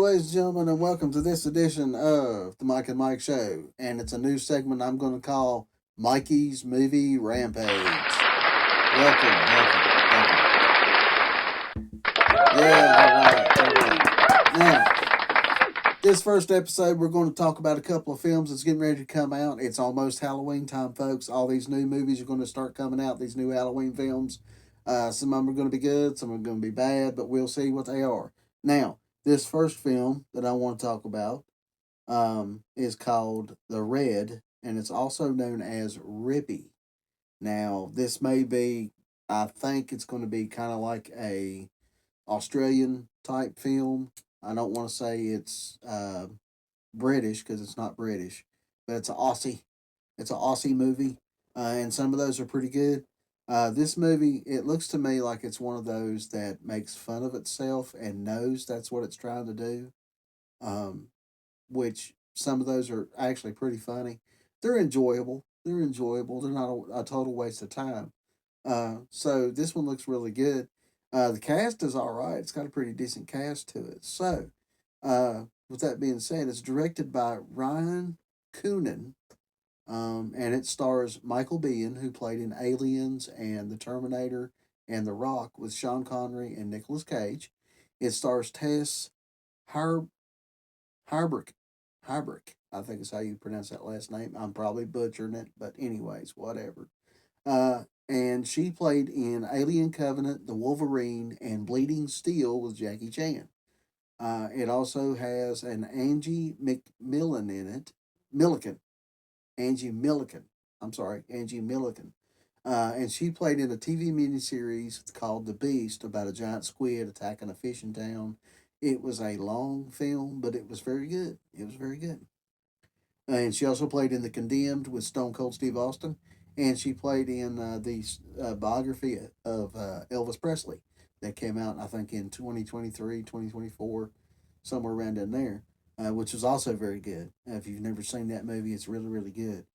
ladies and gentlemen, and welcome to this edition of the Mike and Mike Show. And it's a new segment I'm going to call Mikey's Movie Rampage. Welcome. Yeah, all right. Now, this first episode, we're going to talk about a couple of films that's getting ready to come out. It's almost Halloween time, folks. All these new movies are going to start coming out, these new Halloween films. Some of them are going to be good, some are going to be bad, but we'll see what they are. Now, this first film that I want to talk about is called The Red, and it's also known as Rippy. Now, this may be, I think it's going to be kind of like a Australian type film. I don't want to say it's British because it's not British, but it's an Aussie. It's an Aussie movie, and some of those are pretty good. This movie, it looks to me like it's one of those that makes fun of itself and knows that's what it's trying to do. Um, which some of those are actually pretty funny. They're enjoyable. They're enjoyable. They're not a total waste of time. So this one looks really good. The cast is all right. It's got a pretty decent cast to it. So, with that being said, it's directed by Ryan Coonan, and it stars Michael Biehn, who played in Aliens and The Terminator and The Rock with Sean Connery and Nicolas Cage. It stars Tess Har- Harbrick. Harbrick, I think is how you pronounce that last name. I'm probably butchering it, but anyways, whatever. And she played in Alien Covenant, The Wolverine, and Bleeding Steel with Jackie Chan. It also has an Angie McMillan in it. Milliken. Angie Milliken. I'm sorry, Angie Milliken. And she played in a TV miniseries called The Beast about a giant squid attacking a fishing town. It was a long film, but it was very good. It was very good. And she also played in The Condemned with Stone Cold Steve Austin. And she played in the biography of Elvis Presley that came out, I think, in 2023, 2024, somewhere around in there, which was also very good. If you've never seen that movie, it's really, really good.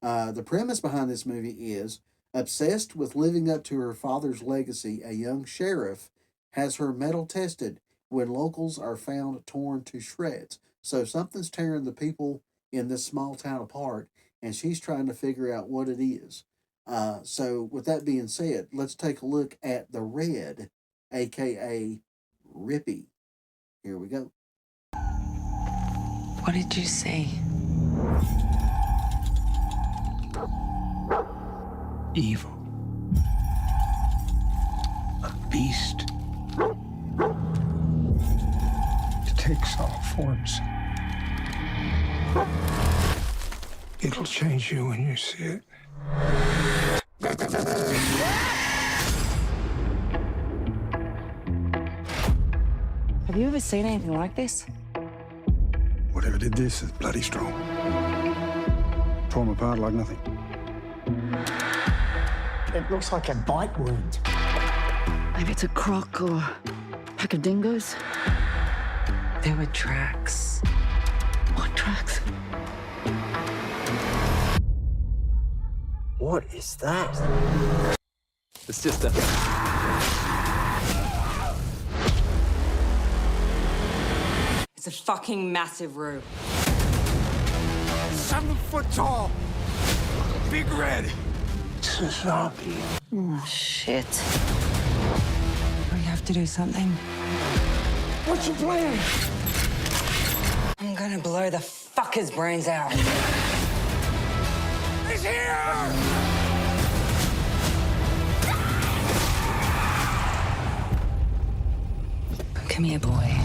The premise behind this movie is obsessed with living up to her father's legacy, a young sheriff has her metal tested when locals are found torn to shreds. So something's tearing the people in this small town apart, and she's trying to figure out what it is. So, with that being said, let's take a look at the Red, aka Rippy. Here we go. What did you see? Evil. A beast. It takes all forms. It'll change you when you see it. Have you ever seen anything like this? Whatever did this is bloody strong. Tore him apart like nothing. It looks like a bite wound. Maybe it's a croc or a pack of dingoes. There were tracks. What tracks? What is that? It's just a... It's a fucking massive room. 7 foot tall. Big red. It's a zombie. Oh, shit. We have to do something. What's your plan? I'm gonna blow the fucker's brains out. He's here! Come here, boy.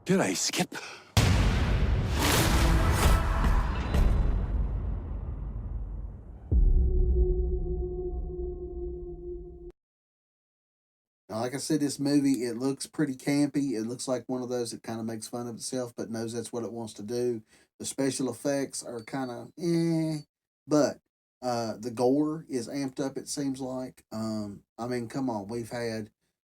G'day, Skip. Now, like I said, this movie, it looks pretty campy. It looks like one of those that kind of makes fun of itself, but knows that's what it wants to do. The special effects are kind of But the gore is amped up, it seems like. I mean, come on, we've had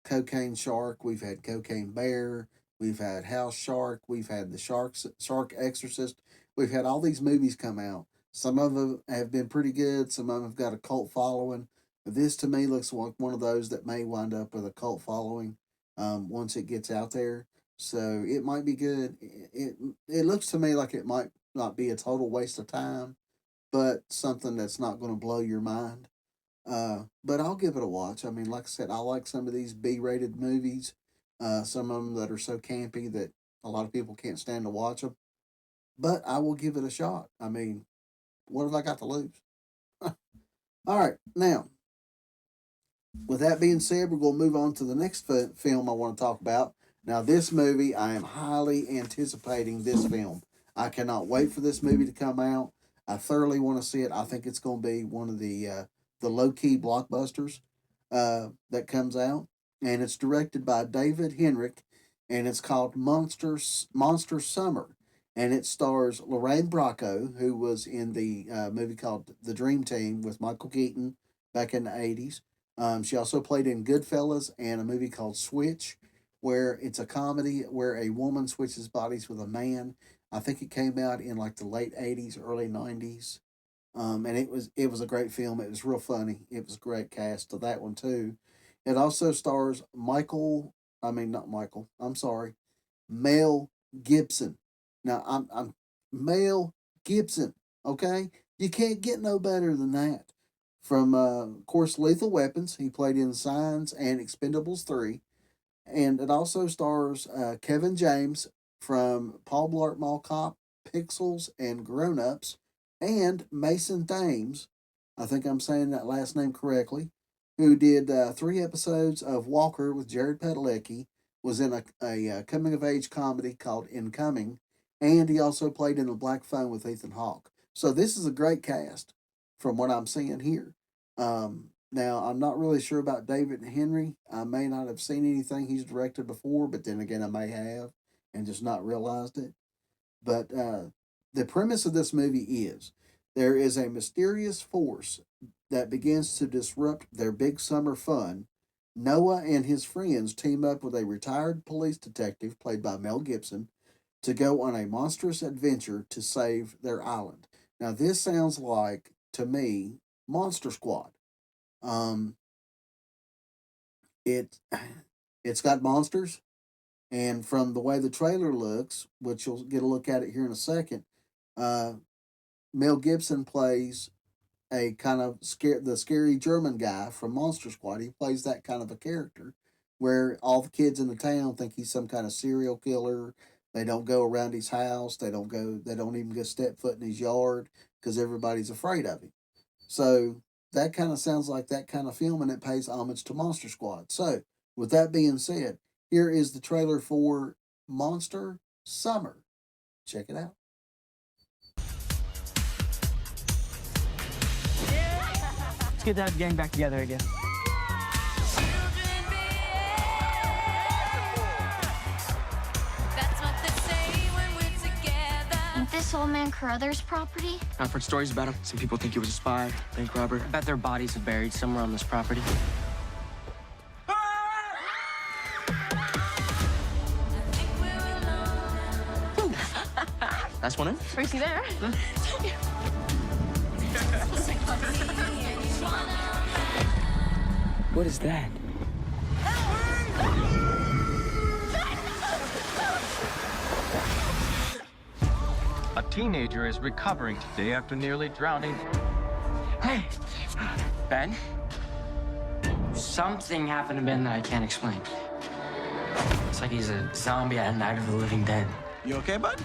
Cocaine Shark, we've had Cocaine Bear, we've had House Shark, we've had the Shark Exorcist, we've had all these movies come out. Some of them have been pretty good, some of them have got a cult following. This to me looks like one of those that may wind up with a cult following once it gets out there. So it might be good. It looks to me like it might not be a total waste of time, but something that's not going to blow your mind. But I'll give it a watch. I mean, like I said, I like some of these B-rated movies. Some of them that are so campy that a lot of people can't stand to watch them. But I will give it a shot. I mean, what have I got to lose? All right, now with that being said, we're going to move on to the next film I want to talk about. Now, this movie, I am highly anticipating this film. I cannot wait for this movie to come out. I thoroughly want to see it. I think it's going to be one of the low-key blockbusters that comes out. And it's directed by David Henrick, and it's called Monster Summer. And it stars Lorraine Bracco, who was in the movie called The Dream Team with Michael Keaton back in the 80s. She also played in Goodfellas and a movie called Switch, where it's a comedy where a woman switches bodies with a man. I think it came out in like the late 80s, early 90s. And it was a great film. It was real funny. It was a great cast to that one too. It also stars not Michael. I'm sorry, Mel Gibson. Now I'm Mel Gibson. Okay, you can't get no better than that. From of course Lethal Weapons, he played in Signs and Expendables 3, and it also stars Kevin James from Paul Blart Mall Cop, Pixels, and Grown Ups, and Mason Thames. I think I'm saying that last name correctly. Who did 3 episodes of Walker with Jared Padalecki, was in a coming of age comedy called Incoming, and he also played in The Black Phone with Ethan Hawke. So this is a great cast from what I'm seeing here. Now, I'm not really sure about David Henry. I may not have seen anything he's directed before, but then again, I may have and just not realized it. But the premise of this movie is there is a mysterious force that begins to disrupt their big summer fun. Noah and his friends team up with a retired police detective, played by Mel Gibson, to go on a monstrous adventure to save their island. Now, this sounds like, to me, Monster Squad. It's got monsters, and from the way the trailer looks, which you'll get a look at it here in a second, Mel Gibson plays a kind of the scary German guy from Monster Squad. He plays that kind of a character where all the kids in the town think he's some kind of serial killer. They don't go around his house. They don't even go step foot in his yard because everybody's afraid of him. So that kind of sounds like that kind of film, and it pays homage to Monster Squad. So with that being said, here is the trailer for Monster Summer. Check it out. It's good to have the gang back together again. Ain't this old man Carruthers' property? I've heard stories about him. Some people think he was a spy, bank robber. I bet their bodies are buried somewhere on this property. Nice one in. Tracy there. What is that? A teenager is recovering today after nearly drowning. Hey, Ben? Something happened to Ben that I can't explain. It's like he's a zombie at Night of the Living Dead. You okay, bud?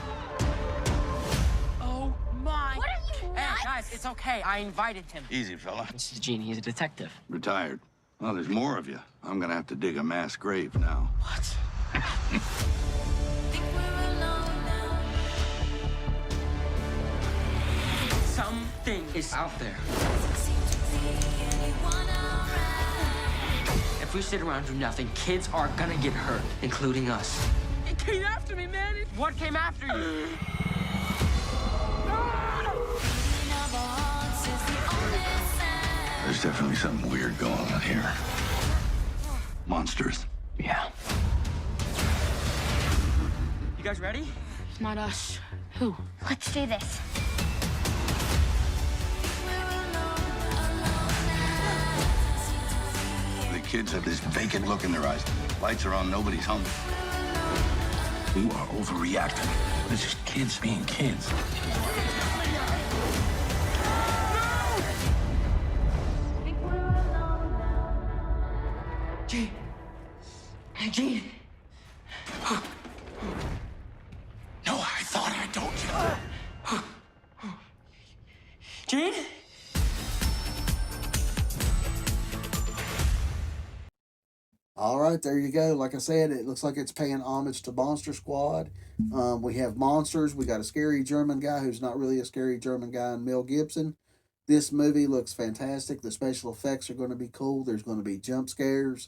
Oh my! What are you, nuts? Hey, guys, it's okay. I invited him. Easy, fella. This is Gene. He's a detective. Retired. Well, there's more of you. I'm gonna have to dig a mass grave now. What? Something is out there. If we sit around and do nothing, kids are gonna get hurt, including us. It came after me, man. What came after you? There's definitely something weird going on here. Monsters. Yeah. You guys ready? Not us. Who? Let's do this. The kids have this vacant look in their eyes. Lights are on, nobody's home. You are overreacting. It's just kids being kids. Gene. Gene. No, I thought I told you. Gene? All right, there you go. Like I said, it looks like it's paying homage to Monster Squad. We have monsters. We got a scary German guy who's not really a scary German guy, and Mel Gibson. This movie looks fantastic. The special effects are going to be cool. There's going to be jump scares.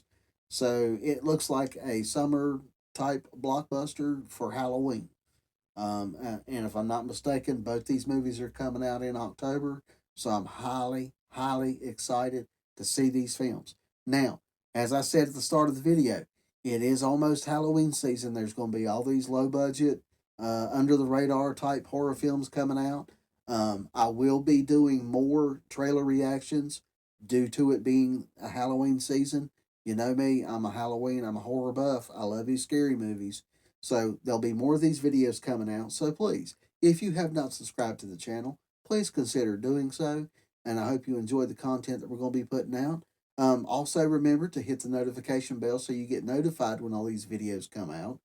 So it looks like a summer type blockbuster for Halloween. And if I'm not mistaken, both these movies are coming out in October. So I'm highly, highly excited to see these films. Now, as I said at the start of the video, it is almost Halloween season. There's going to be all these low budget, under the radar type horror films coming out. I will be doing more trailer reactions due to it being a Halloween season. You know me, I'm a horror buff. I love these scary movies. So there'll be more of these videos coming out. So please, if you have not subscribed to the channel, please consider doing so. And I hope you enjoy the content that we're going to be putting out. Also remember to hit the notification bell so you get notified when all these videos come out.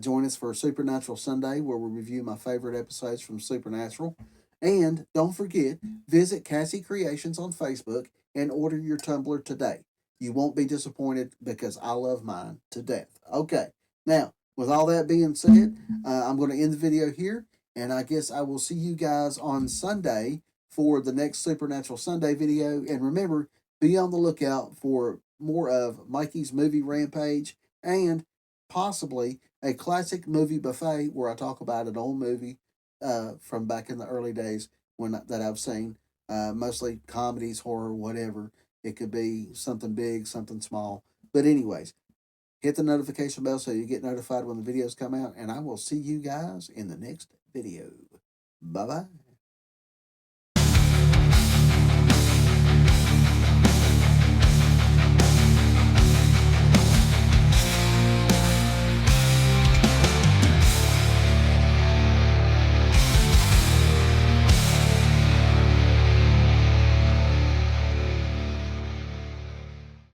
Join us for Supernatural Sunday, where we review my favorite episodes from Supernatural. And don't forget, visit Cassie Creations on Facebook and order your tumbler today. You won't be disappointed because I love mine to death. Okay, now, with all that being said, I'm going to end the video here, and I guess I will see you guys on Sunday for the next Supernatural Sunday video. And remember, be on the lookout for more of Mikey's Movie Rampage and possibly a classic movie buffet where I talk about an old movie from back in the early days that I've seen, mostly comedies, horror, whatever. It could be something big, something small. But anyways, hit the notification bell so you get notified when the videos come out, and I will see you guys in the next video. Bye-bye.